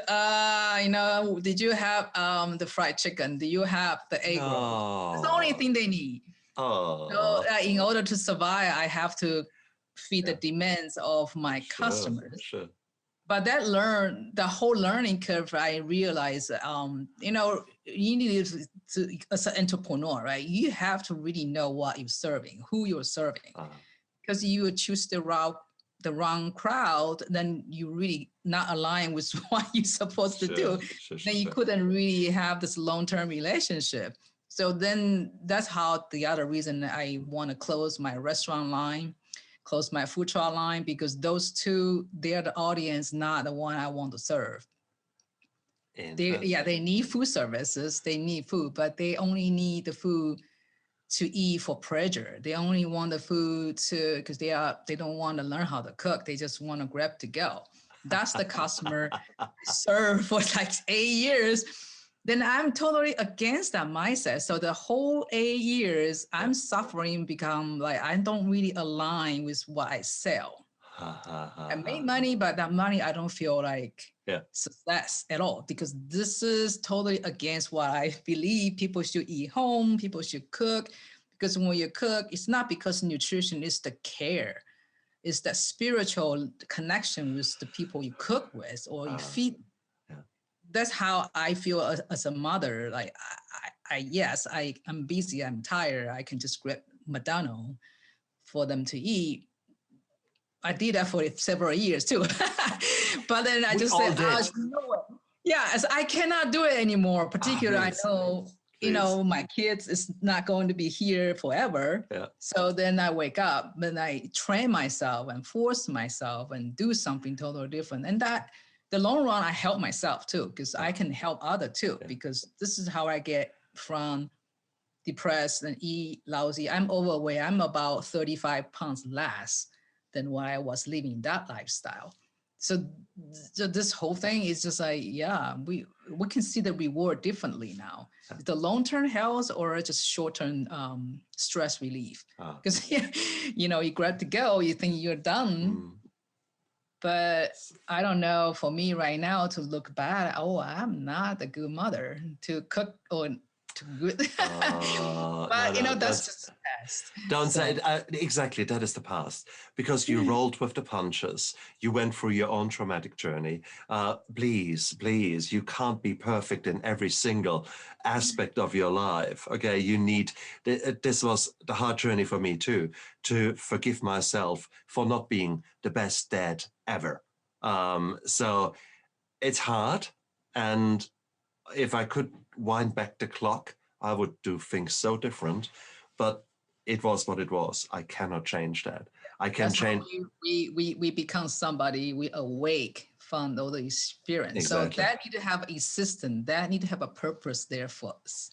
did you have the fried chicken? Do you have the egg roll? It's the only thing they need. So in order to survive, I have to feed the demands of my customers. Sure. But the whole learning curve, I realized, you need to, as an entrepreneur, right? You have to really know what you're serving, who you're serving. Because you choose the wrong crowd, then you really not align with what you're supposed to do. Then you couldn't really have this long-term relationship. So then that's how the other reason I want to close my restaurant line, close my food truck line, because those two, they're the audience, not the one I want to serve. They need food services, they need food, but they only need the food to eat for pleasure. They only want the food because they don't want to learn how to cook. They just want to grab to go. That's the customer I served for like 8 years. Then I'm totally against that mindset. So the whole 8 years, I'm suffering, become like I don't really align with what I sell. I make money, but that money I don't feel like success at all, because this is totally against what I believe. People should eat home, people should cook, because when you cook, it's not because nutrition is the care. It's that spiritual connection with the people you cook with or you feed. That's how I feel as a mother. Like I'm busy, I'm tired, I can just grab McDonald's for them to eat. I did that for several years too. But then I just said, as I cannot do it anymore. Particularly, I know, my kids is not going to be here forever. Yeah. So then I wake up, then I train myself and force myself and do something totally different. And that the long run, I help myself too, because I can help others too, because this is how I get from depressed and eat lousy. I'm overweight. I'm about 35 pounds less than when I was living that lifestyle. So this whole thing is just like, we can see the reward differently now. The long-term health or just short-term stress relief. Because, you grab to go, you think you're done. But I don't know, for me right now to look bad, I'm not a good mother to cook or to good. But, that's just sad. past. Don't So say it. Exactly, that is the past. Because you rolled with the punches. You went through your own traumatic journey. Please, you can't be perfect in every single aspect of your life. Okay, you need. This was the hard journey for me too, to forgive myself for not being the best dad ever. So it's hard, and if I could wind back the clock, I would do things so different. But it was what it was. I cannot change that. I can that's how change. we become somebody. We awake from all the experience. So Exactly. that need to have a system. That need to have a purpose there for us.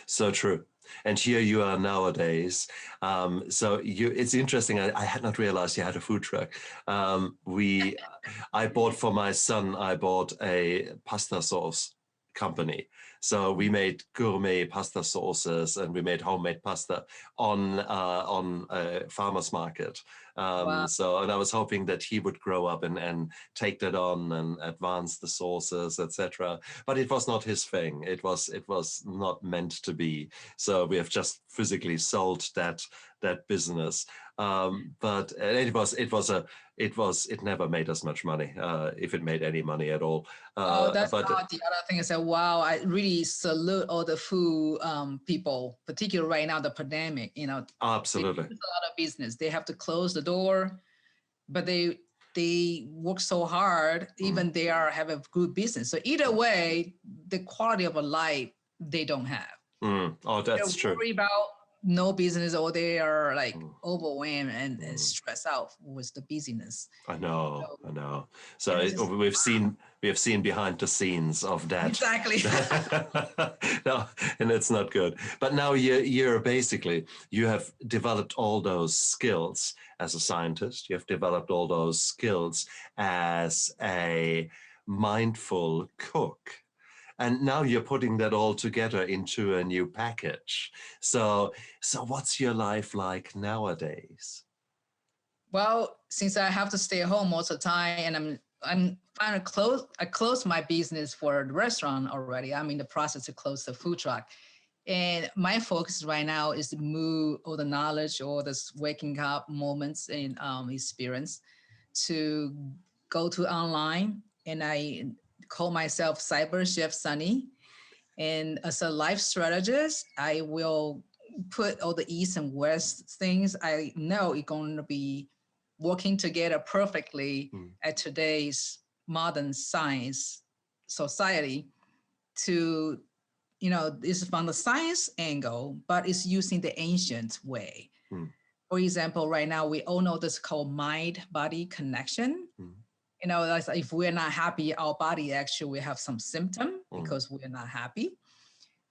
So true. And here you are nowadays. It's interesting. I had not realized you had a food truck. I bought for my son, I bought a pasta sauce company. So we made gourmet pasta sauces and we made homemade pasta on a farmer's market. Wow. And I was hoping that he would grow up and take that on and advance the sauces, etc. But it was not his thing. It was not meant to be. So we have just physically sold that business. But it never made us much money, if it made any money at all. That's But not the other thing. I said, wow, I really salute all the food people, particularly right now, the pandemic, they absolutely. lose a lot of business. They have to close the door, but they work so hard, even they have a good business. So either way, the quality of a life they don't have. Oh, that's They're true. worried about no business, or they are like overwhelmed and stressed out with the busyness. I know. And So it's just we have seen behind the scenes of that. exactly. No, and it's not good. But now you have developed all those skills as a scientist. You have developed all those skills as a mindful cook. And now you're putting that all together into a new package. So what's your life like nowadays? Well, since I have to stay at home most of the time, and I'm trying to close. I closed my business for the restaurant already. I'm in the process to close the food truck, and my focus right now is to move all the knowledge, all this waking up moments and experience, to go to online. And I call myself Cyber Chef Sunny. And as a life strategist, I will put all the east and west things I know are going to be working together perfectly at today's modern science society to, this is from the science angle, but it's using the ancient way. For example, right now we all know this called mind-body connection. That's if we're not happy, our body actually will have some symptom because we're not happy.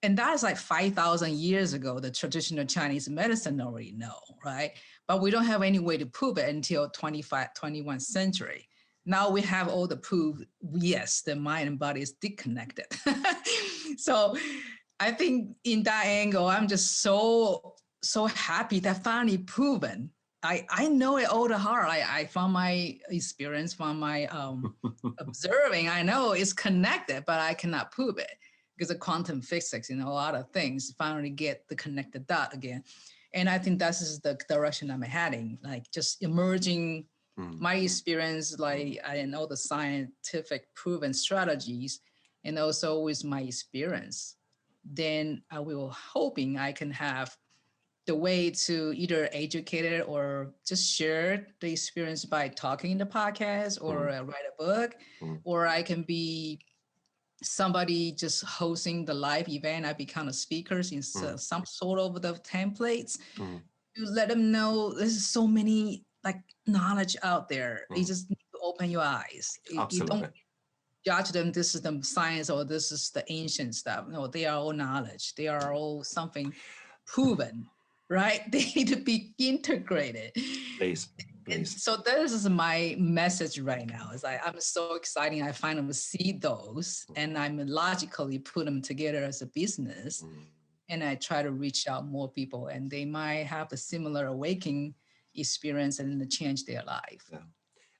And that's like 5,000 years ago, the traditional Chinese medicine already know, right? But we don't have any way to prove it until 21st century. Now we have all the proof, yes, the mind and body is disconnected. So I think in that angle, I'm just so happy that finally proven. I know it all the hard. I from my experience, from my observing, I know it's connected, but I cannot prove it because of quantum physics, a lot of things finally get the connected dot again. And I think this is the direction I'm heading, like just emerging my experience, like I know the scientific proven strategies, and also with my experience. Then I will hoping I can have the way to either educate it or just share the experience by talking in the podcast or write a book, or I can be somebody just hosting the live event. I become a speaker in some sort of the templates to let them know there's so many like knowledge out there. You just need to open your eyes. You don't judge them. This is the science or this is the ancient stuff. No, they are all knowledge. They are all something proven, right? They need to be integrated. Please. So this is my message right now. Is I'm so excited. I finally see those, and I'm logically put them together as a business, and I try to reach out more people, and they might have a similar awakening experience and change their life. Yeah.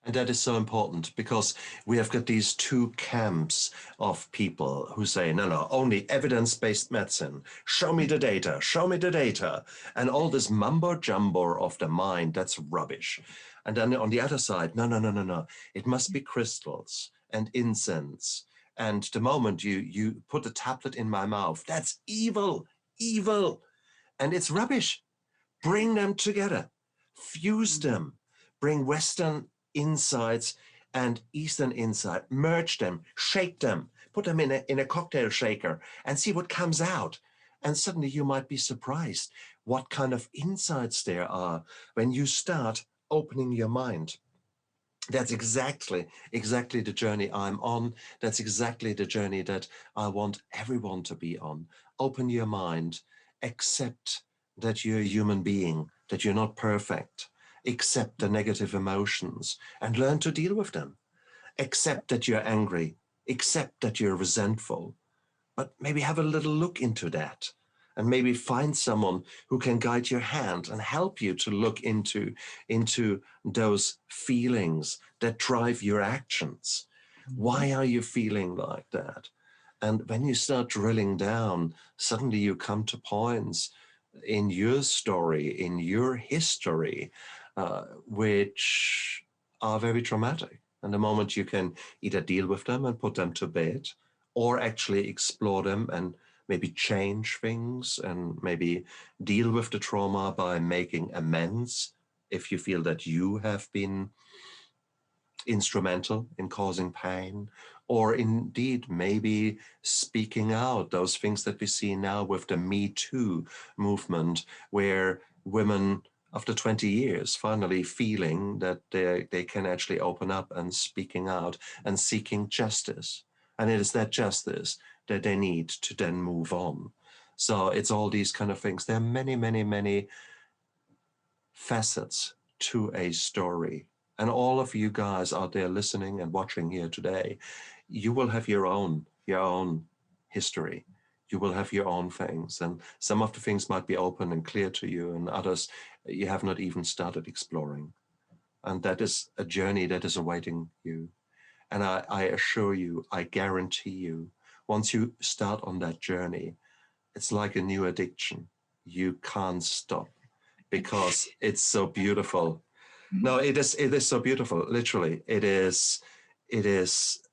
And that is so important because we have got these two camps of people who say, no, no, only evidence-based medicine. Show me the data, show me the data. And all this mumbo jumbo of the mind, that's rubbish. And then on the other side, no, no, no, no, no. It must be crystals and incense. And the moment you put a tablet in my mouth, that's evil, evil. And it's rubbish. Bring them together, fuse them, bring Western insights and Eastern insight, merge them, shake them, put them in a cocktail shaker and see what comes out. And suddenly you might be surprised what kind of insights there are when you start opening your mind. That's exactly the journey I'm on. That's exactly the journey that I want everyone to be on. Open your mind, accept that you're a human being, that you're not perfect. Accept the negative emotions and learn to deal with them. Accept that you're angry. Accept that you're resentful. But maybe have a little look into that and maybe find someone who can guide your hand and help you to look into those feelings that drive your actions. Why are you feeling like that? And when you start drilling down, suddenly you come to points in your story, in your history, which are very traumatic. And the moment you can either deal with them and put them to bed, or actually explore them and maybe change things and maybe deal with the trauma by making amends if you feel that you have been instrumental in causing pain, or indeed maybe speaking out, those things that we see now with the Me Too movement, where women after 20 years finally feeling that they can actually open up and speaking out and seeking justice. And it is that justice that they need to then move on. So it's all these kind of things. There are many, many, many facets to a story. And all of you guys out there listening and watching here today, you will have your own history. You will have your own things. And some of the things might be open and clear to you, and others you have not even started exploring. And that is a journey that is awaiting you. And I assure you, I guarantee you, once you start on that journey, it's like a new addiction. You can't stop because it's so beautiful. No, it is so beautiful. Literally, it is.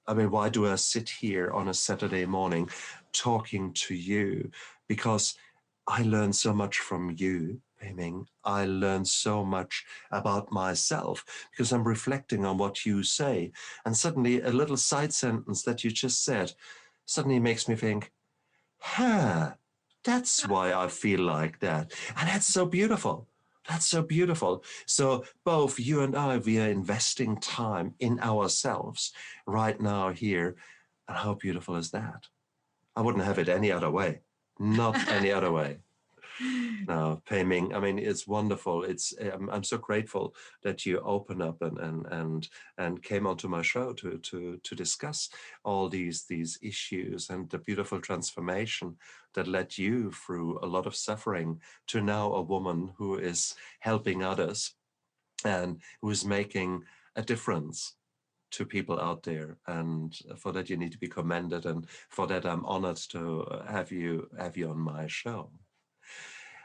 I mean, why do I sit here on a Saturday morning talking to you? Because I learn so much from you, Pei-Ming. I learn so much about myself because I'm reflecting on what you say. And suddenly a little side sentence that you just said suddenly makes me think, that's why I feel like that. And that's so beautiful. That's so beautiful. So both you and I, we are investing time in ourselves right now here. And how beautiful is that? I wouldn't have it any other way. Not any other way. No, Pei-Ming, I mean, it's wonderful. I'm so grateful that you opened up and came onto my show to discuss all these issues and the beautiful transformation that led you through a lot of suffering to now a woman who is helping others and who is making a difference to people out there. And for that you need to be commended, and for that I'm honored to have you on my show.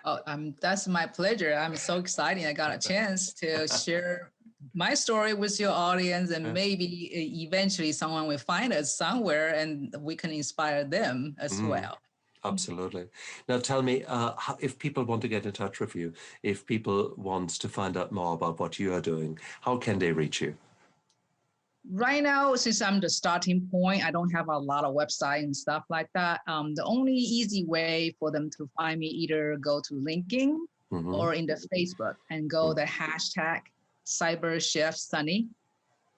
Oh, that's my pleasure. I'm so excited. I got a chance to share my story with your audience, and maybe eventually someone will find us somewhere and we can inspire them as well. Absolutely. Now tell me, if people want to get in touch with you, if people want to find out more about what you are doing, how can they reach you? Right now, since I'm the starting point, I don't have a lot of website and stuff like that. The only easy way for them to find me, either go to LinkedIn or in the Facebook and go the hashtag CyberChefSunny.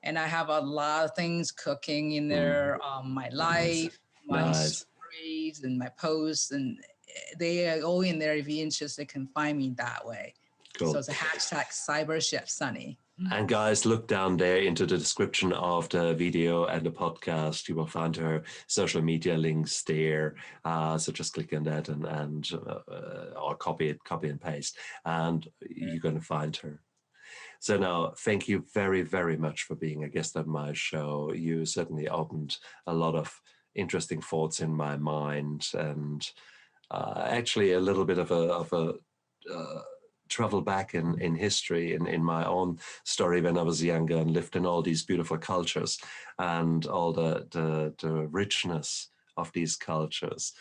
And I have a lot of things cooking in there, my life, my stories and my posts, and they are all in there. If you're interested, can find me that way. Cool. So it's a hashtag CyberChefSunny. And guys, look down there into the description of the video and the podcast. You will find her social media links there. So just click on that or copy and paste, and you're going to find her. So now, thank you very, very much for being a guest on my show. You certainly opened a lot of interesting thoughts in my mind, and actually a little bit of a travel back in history in my own story when I was younger and lived in all these beautiful cultures and all the richness of these cultures,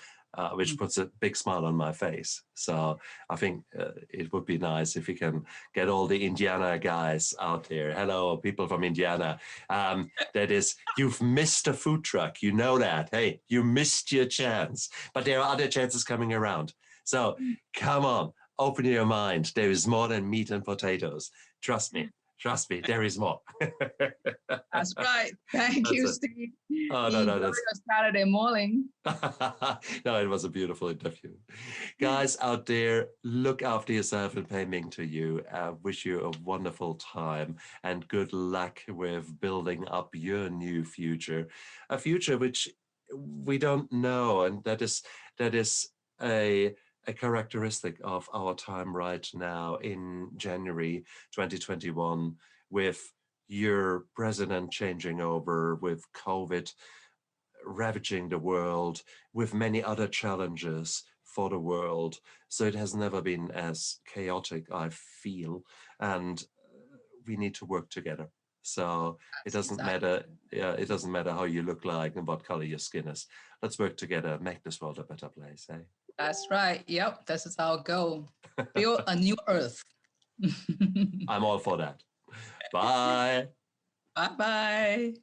which puts a big smile on my face. So I think it would be nice if we can get all the Indiana guys out there. Hello, people from Indiana. That is, you've missed a food truck. You know that. Hey, you missed your chance. But there are other chances coming around. So come on, open your mind. There is more than meat and potatoes. Trust me. Trust me, there is more. That's right. Thank you, Steve. Oh, Enjoy your Saturday morning. No, it was a beautiful interview. Guys out there, look after yourself and Pei-Ming to you. Wish you a wonderful time and good luck with building up your new future, a future which we don't know, and that is a characteristic of our time right now in January 2021, with your president changing over, with COVID ravaging the world, with many other challenges for the world. So it has never been as chaotic, I feel, and we need to work together. So it doesn't matter. Yeah, it doesn't matter how you look like and what color your skin is. Let's work together, make this world a better place, eh? That's right. Yep, this is our goal. Build a new Earth. I'm all for that. Bye. Bye-bye.